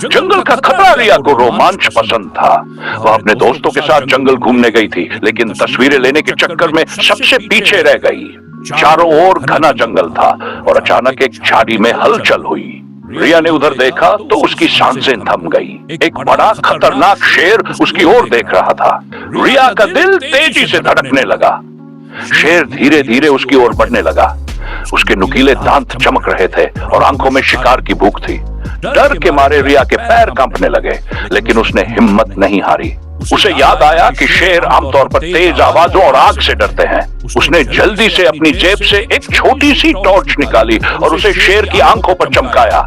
जंगल का खतरा रिया को रोमांच पसंद था। वह अपने दोस्तों के साथ जंगल घूमने गई थी, लेकिन तस्वीरें लेने के चक्कर में सबसे पीछे रह गई। चारों ओर घना जंगल था और अचानक एक झाड़ी में हलचल हुई। रिया ने उधर देखा तो उसकी सांसें थम गई। एक बड़ा खतरनाक शेर उसकी ओर देख रहा था। रिया का दिल तेजी से धड़कने लगा। शेर धीरे धीरे उसकी ओर बढ़ने लगा। उसके नुकीले दांत चमक रहे थे और आंखों में शिकार की भूख थी। डर के मारे रिया के पैर कांपने लगे, लेकिन उसने हिम्मत नहीं हारी। उसे याद आया कि शेर आमतौर पर तेज आवाजों और आग से डरते हैं। उसने जल्दी से अपनी जेब से एक छोटी सी टॉर्च निकाली और उसे शेर की आंखों पर चमकाया।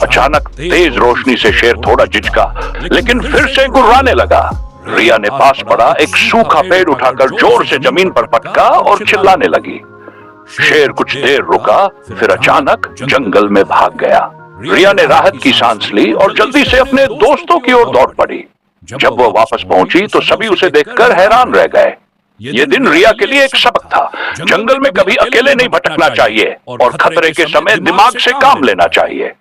अचानक तेज रोशनी से शेर थोड़ा झिझका, लेकिन फिर से गुर्राने लगा। रिया ने पास पड़ा एक सूखा पेड़ उठाकर जोर से जमीन पर पटका और चिल्लाने लगी। शेर कुछ देर रुका, फिर अचानक जंगल में भाग गया। रिया ने राहत की सांस ली और जल्दी से अपने दोस्तों की ओर दौड़ पड़ी। जब वो वापस पहुंची तो सभी उसे देखकर हैरान रह गए। ये दिन रिया के लिए एक सबक था। जंगल में कभी अकेले नहीं भटकना चाहिए और खतरे के समय दिमाग से काम लेना चाहिए।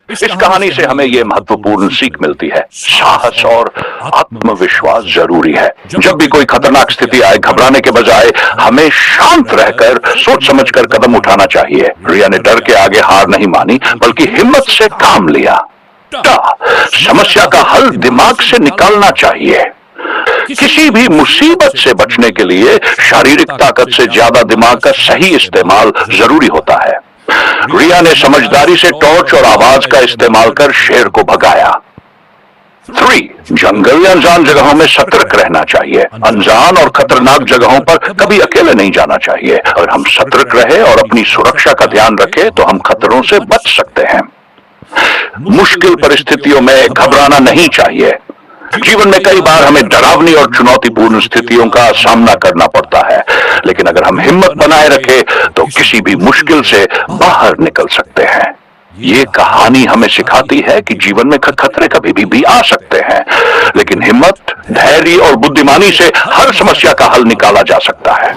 इस कहानी से हमें यह महत्वपूर्ण सीख मिलती है, साहस और आत्मविश्वास जरूरी है। जब भी कोई खतरनाक स्थिति आए, घबराने के बजाय हमें शांत रहकर सोच समझकर कदम उठाना चाहिए। रिया ने डर के आगे हार नहीं मानी, बल्कि हिम्मत से काम लिया। समस्या का हल दिमाग से निकालना चाहिए। किसी भी मुसीबत से बचने के लिए शारीरिक ताकत से ज्यादा दिमाग का सही इस्तेमाल जरूरी होता है। रिया ने समझदारी से टॉर्च और आवाज का इस्तेमाल कर शेर को भगाया। 3. जंगल या अनजान जगहों में सतर्क रहना चाहिए। अनजान और खतरनाक जगहों पर कभी अकेले नहीं जाना चाहिए। अगर हम सतर्क रहे और अपनी सुरक्षा का ध्यान रखें तो हम खतरों से बच सकते हैं। मुश्किल परिस्थितियों में घबराना नहीं चाहिए। जीवन में कई बार हमें डरावनी और चुनौतीपूर्ण स्थितियों का सामना करना पड़ता है, लेकिन अगर हम हिम्मत बनाए रखें तो किसी भी मुश्किल से बाहर निकल सकते हैं। ये कहानी हमें सिखाती है कि जीवन में खतरे कभी भी आ सकते हैं, लेकिन हिम्मत, धैर्य और बुद्धिमानी से हर समस्या का हल निकाला जा सकता है।